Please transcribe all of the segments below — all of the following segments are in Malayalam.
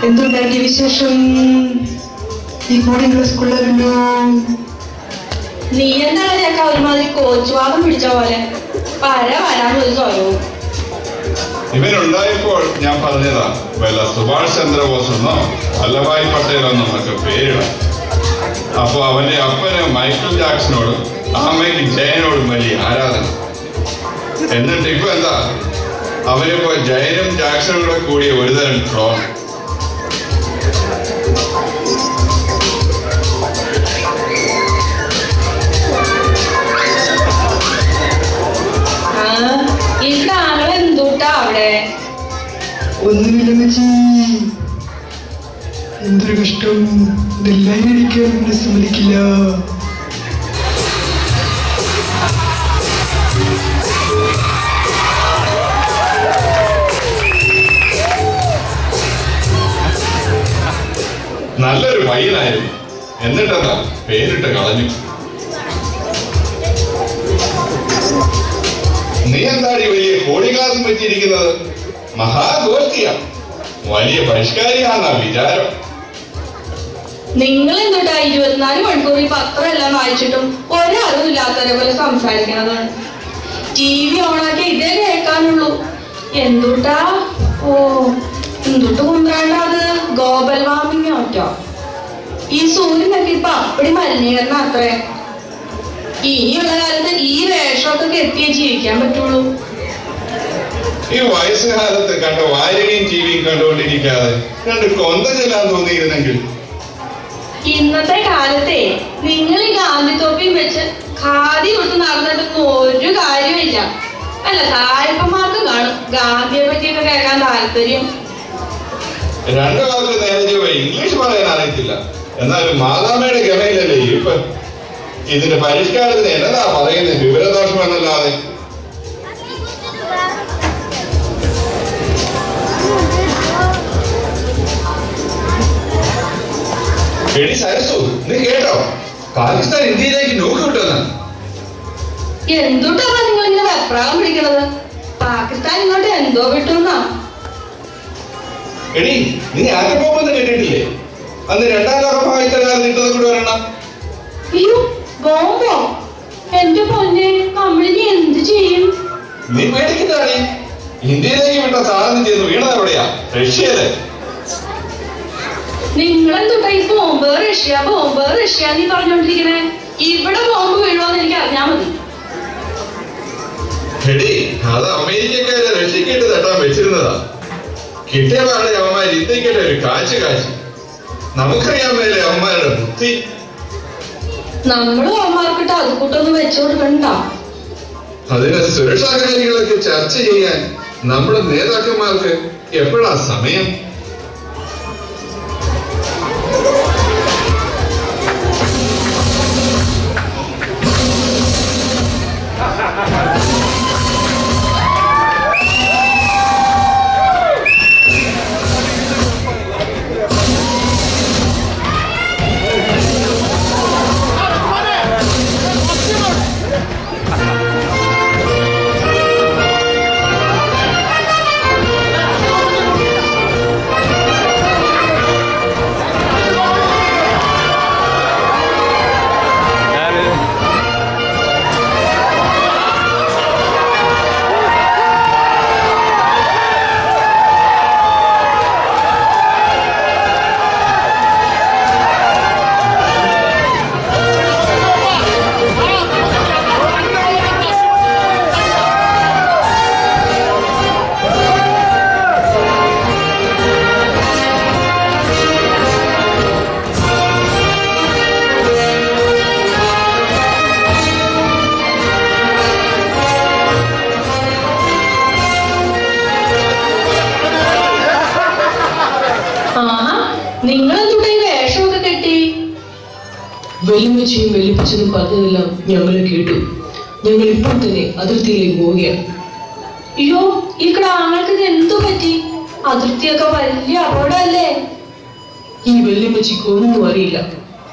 എന്തുണ്ടാക്കിയ വിശേഷം? ഈ കൂടെ സ്കൂളിലല്ലോ. നീ എന്താണ് ഞങ്ങൾക്ക് ഒരുമാതിരി കോച്ചുവാദം പിടിച്ച പോലെ വരാൻ സ്വയവും. ഇവനുണ്ടായപ്പോൾ ഞാൻ പറഞ്ഞതാ, വല്ല സുഭാഷ് ചന്ദ്രബോസ് എന്നോ വല്ലഭായ് പട്ടേലോ എന്നൊക്കെ പേരിടാം. അപ്പൊ അവന്റെ അപ്പന് മൈക്കിൾ ജാക്സനോടും അമ്മയ്ക്ക് ജയനോടും വലിയ ആരാധന. എന്നിട്ട് ഇപ്പൊ എന്താ, അവരിപ്പോ ജയനും ജാക്സനും കൂടെ കൂടിയ ഒരുതരം ട്രോൾ. ഒന്നുമില്ല മച്ചി, എന്തൊരു കഷ്ടം. ഇതെല്ലാം എനിക്ക് സമ്മതിക്കില്ല. നല്ലൊരു പയ്യനായിരുന്നു, എന്നിട്ടെന്താ പേരിട്ട് കളഞ്ഞു. നീ എന്താടി വലിയ കോടികാലം വെച്ചിരിക്കുന്നത്? മഹാഗോഷ്ഠിയാ, വലിയ പരിഷ്കാരിയാണെന്നാ വിചാരം. നിങ്ങൾ എന്തുട്ടാ 24 മണിക്കൂർ ഈ പത്രം എല്ലാം വായിച്ചിട്ടും ഒരറിവും ഇല്ലാത്തവരെ പോലെ സംസാരിക്കണതാണ്. TV ഓണാക്കി ഇതേ കേൾക്കാനുള്ളൂ. എന്തുട്ടാ എന്തുട്ട് കുന്ത്രാണ്ട അത് ഗ്ലോബൽ വാർമിംഗ് ആട്ടോ. ഈ സൂര്യനൊക്കെ ഇപ്പൊ അപ്പടി മലിനീകരണം അത്രേ. ഇനിയുള്ള കാലത്ത് ഈ വേഷമൊക്കെ കെട്ടിയേ ജീവിക്കാൻ പറ്റുള്ളൂ. ഈ വയസ്സുകാലത്ത് കണ്ട വായനയും ടിവിയും കണ്ടുകൊണ്ടിരിക്കാതെ രണ്ട് കൊന്ത ചെല്ലാൻ തോന്നിയിരുന്നെങ്കിൽ. ഇന്നത്തെ കാലത്തെ നിങ്ങൾ ഈ ഗാന്ധിത്തോപ്പിയും വെച്ച് ഖാദി കൊടുത്ത് നടന്നിട്ടൊന്നും ഒരു കാര്യമില്ല. അല്ല, സായിപ്പന്മാർക്ക് കാണും ഗാന്ധിയെ പറ്റിയൊക്കെ കേൾക്കാൻ താല്പര്യം. രണ്ടു കാലത്ത് നേരെ ചൊവ്വ ഇംഗ്ലീഷ് പറയാൻ അറിയത്തില്ല, എന്നാലും മാതാമ്മയുടെ ഗമയിലല്ലേ ഇപ്പൊ. ഇതിന്റെ പരിഷ്കാരത്തിന് എന്നതാ പറയുന്നത്, വിവരദോഷം എന്നല്ലാതെ. എടി സരസു, നീ കേട്ടോ, പാകിസ്ഥാൻ ഇന്ത്യയിലേക്ക് നോക്കി വിട്ടെന്ന്. എന്തുട്ടാ നിങ്ങൾ ഇങ്ങനെ വെപ്രാളം പിടിക്കണത്? പാകിസ്ഥാൻ ഇങ്ങോട്ട് എന്തോ വിട്ടുന്നാ. എടി, നീ ആറ്റബോംബെന്ന് കേട്ടിട്ടില്ലേ? അന്ന് 2ാം ലോക മഹായുദ്ധകാലത്ത് ഇട്ടത് കൂടെ വരണം. അയ്യോ, ബോംബോ? എന്റെ പൊന്നെ, നമ്മളിനി എന്ത് ചെയ്യും? നീ പേടിക്കുന്നതാണ്. ഇന്ത്യയിലേക്ക് വിട്ട സാധനം ചെയ്ത് വീണത് എവിടെയാ? റഷ്യയില്. നിങ്ങളെന്തുട്ടാ ഈ ബോംബ് റഷ്യ നീ പറഞ്ഞോണ്ടിരിക്കണേ? ഇവിടെ ബോംബ് വീഴുവാന്ന് എനിക്ക് അറിഞ്ഞാ മതി. എടി, അത് അമേരിക്കക്കാരെ റഷ്യക്കിട്ട് തട്ടാൻ വെച്ചിരുന്നതാ. കിട്ടിയ പാടെ അവന്മാർ ഇന്ത്യക്കിട്ട് ഒരു കാച്ച്. നമുക്കറിയാൻ മേലെ അവന്മാരുടെ ബുദ്ധി. നമ്മളും അവന്മാർക്കിട്ട് അത് കൂട്ടൊന്നും വെച്ചു കൊടുക്കണ്ട. അതിന് സുരക്ഷാ കാര്യങ്ങളൊക്കെ ചർച്ച ചെയ്യാൻ നമ്മുടെ നേതാക്കന്മാർക്ക് എപ്പോഴാ സമയം? വെല്ലുമ്മച്ചിയും വെല്ലുപ്പച്ചനും പറഞ്ഞതെല്ലാം ഞങ്ങൾ കേട്ടു. ഞങ്ങൾ ഇപ്പോൾ തന്നെ അതിർത്തിയിലേക്ക് പോവുകയാണ്. അയ്യോ, ഇവിടെ ആങ്ങൾക്ക് എന്തോ പറ്റി? അതിർത്തിയൊക്കെ വലിയ അപകടമല്ലേ? ഈ വെല്ലുമ്മച്ചിക്ക് ഒന്നും അറിയില്ല.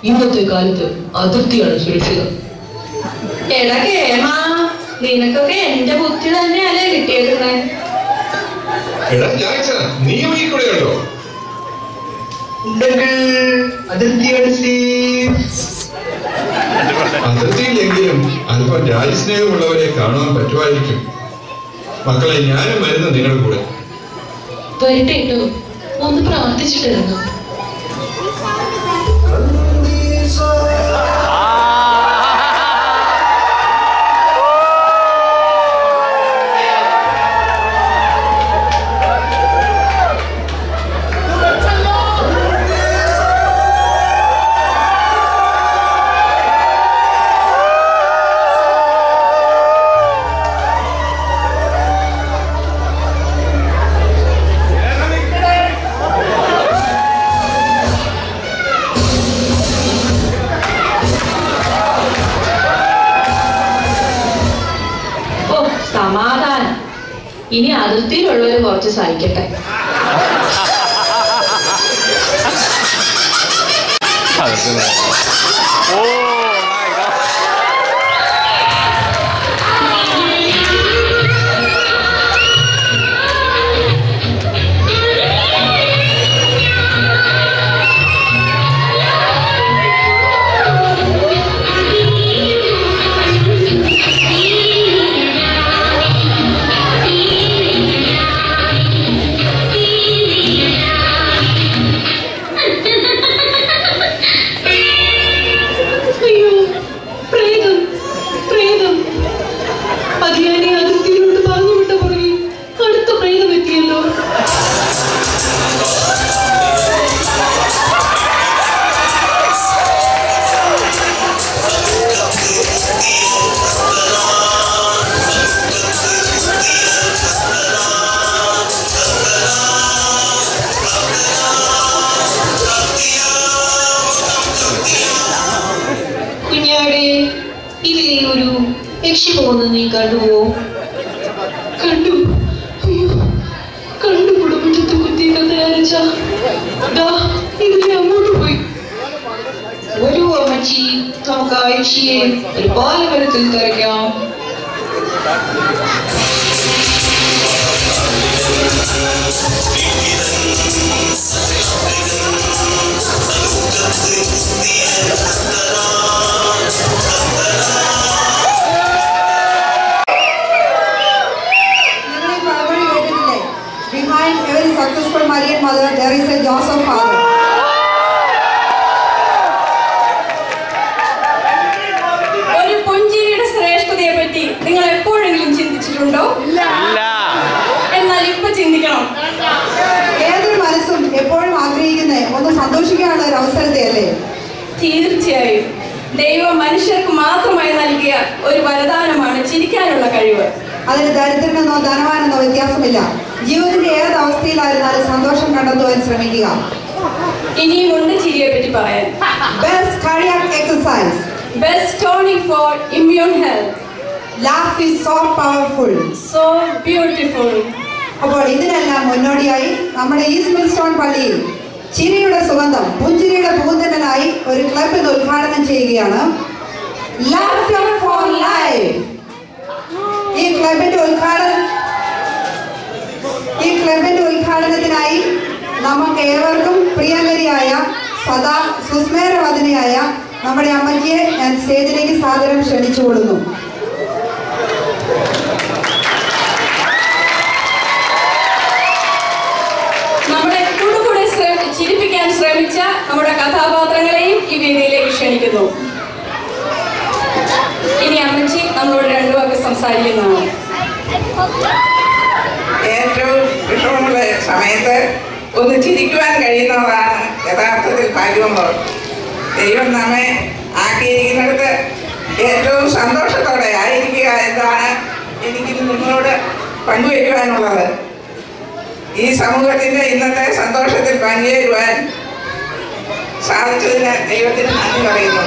ഇന്നത്തെ കാലത്ത് അതിർത്തിയാണ് സുരക്ഷിതം. എടാ കേമാ, നിനക്കൊക്കെ എന്റെ ബുദ്ധി തന്നെയല്ലേ കിട്ടിയേക്കുന്നത്? അതിർത്തിയാണ് സേഫ്. അതിർത്തിയിലെങ്കിലും അല്പം രാജ്യസ്നേഹമുള്ളവരെ കാണുവാൻ പറ്റുമായിരിക്കും. മക്കളെ, ഞാനും വരുന്നു നിങ്ങളുടെ കൂടെ. വരട്ടെ കേട്ടോ, ഒന്ന് പ്രാർത്ഥിച്ചിട്ടിരുന്നു. സമാധാനം. ഇനി അതിർത്തിയിലുള്ളവര് കുറച്ച് സഹിക്കട്ടെ. നീ കണ്ടുവോ? കണ്ടു. കണ്ടു. കുടുംബത്തെ കുത്തിയിട്ടത് ഇതിനെ അങ്ങോട്ട് പോയി. ഒരു അമ്മച്ചി, നമുക്ക് ആയിഷിയെ ഒരു പാലമരത്തിൽ തിരക്കാം. Behind every successful Marian mother, there is a Joseph father. ഒരു പുഞ്ചിരിയുടെ ശ്രേഷ്ഠതയെ പറ്റി നിങ്ങൾ എപ്പോഴെങ്കിലും ചിന്തിച്ചിട്ടുണ്ടോ? എന്നാൽ ഇപ്പൊ ചിന്തിക്കണം. ഏതൊരു മനസ്സും എപ്പോഴും ആഗ്രഹിക്കുന്നത് ഒന്ന് സന്തോഷിക്കാനുള്ള ഒരു അവസരത്തെ അല്ലേ? തീർച്ചയായും ദൈവം മനുഷ്യർക്ക് മാത്രമായി നൽകിയ ഒരു വരദാനമാണ് ചിരിക്കാനുള്ള കഴിവ്. അതിന് ദരിദ്രനെന്നോ ധനവാനെന്നോ വ്യത്യാസമില്ല. ജീവിതത്തിന്റെ ഏത് അവസ്ഥയിലായിരുന്നാലും സന്തോഷം കണ്ടെത്തുവാൻ ശ്രമിക്കുക. ഇനിയുമുണ്ട് ചിരിയെ പറ്റി പറയാൻ. Best cardiac exercise. Best tonic for immune health. Laugh is so powerful. So beautiful. അപ്പോൾ ഇതിനെല്ലാം മുന്നോടിയായി നമ്മുടെ ഈസ്റ്റ് മിൽസ്റ്റോൺ പള്ളിയിൽ ചിരിയുടെ സുഗന്ധം, പുഞ്ചിരിയുടെ പൂന്തനായി ഒരു ക്ലബ് ഇന്ന് ഉദ്ഘാടനം ചെയ്യുകയാണ്. Laughter for Life. ഈ ക്ലബിന്റെ ഉദ്ഘാടനത്തിനായി നമുക്ക് ഏവർക്കും പ്രിയങ്കരിയായ സദാ സുസ്മേരവദനയായ നമ്മുടെ അമ്മയ്ക്ക് ഞാൻ സ്റ്റേജിലേക്ക് സാദരം ക്ഷണിച്ചുകൊള്ളുന്നു. നമ്മുടെ കൂടുകൂടെ ചിരിപ്പിക്കാൻ ശ്രമിച്ച നമ്മുടെ കഥാപാത്രങ്ങളെയും ഈ വേദിയിലേക്ക് ക്ഷണിക്കുന്നു. ഇനി അമ്മച്ചി നമ്മളോട് രണ്ടു വാക്ക് സംസാരിക്കുന്നതാണ്. ഏറ്റവും വിഷമമുള്ള സമയത്ത് ഒന്ന് ചിരിക്കുവാൻ കഴിയുന്നതാണ് യഥാർത്ഥത്തിൽ ഭാഗ്യമുള്ളത്. ദൈവം നമ്മെ ആക്കിയിരിക്കുന്നിടത്ത് ഏറ്റവും സന്തോഷത്തോടെ ആയിരിക്കുക എന്നതാണ് എനിക്ക് നിങ്ങളോട് പങ്കുവയ്ക്കുവാനുള്ളത്. ഈ സമൂഹത്തിൻ്റെ ഇന്നത്തെ സന്തോഷത്തിൽ പങ്കുചേരുവാൻ സാധിച്ചതിന് ദൈവത്തിന് നന്ദി പറയുന്നു.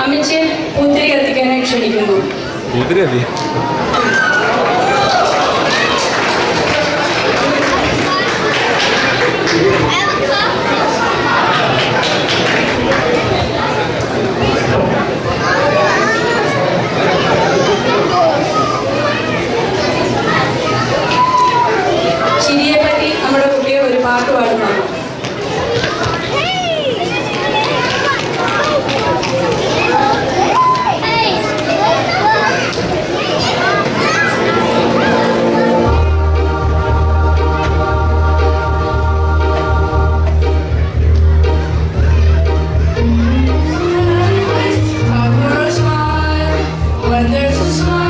അമ്മച്ചിയെ പൂത്തിരി കത്തിക്കാനായി ക്ഷണിക്കുന്നു. But there's a smile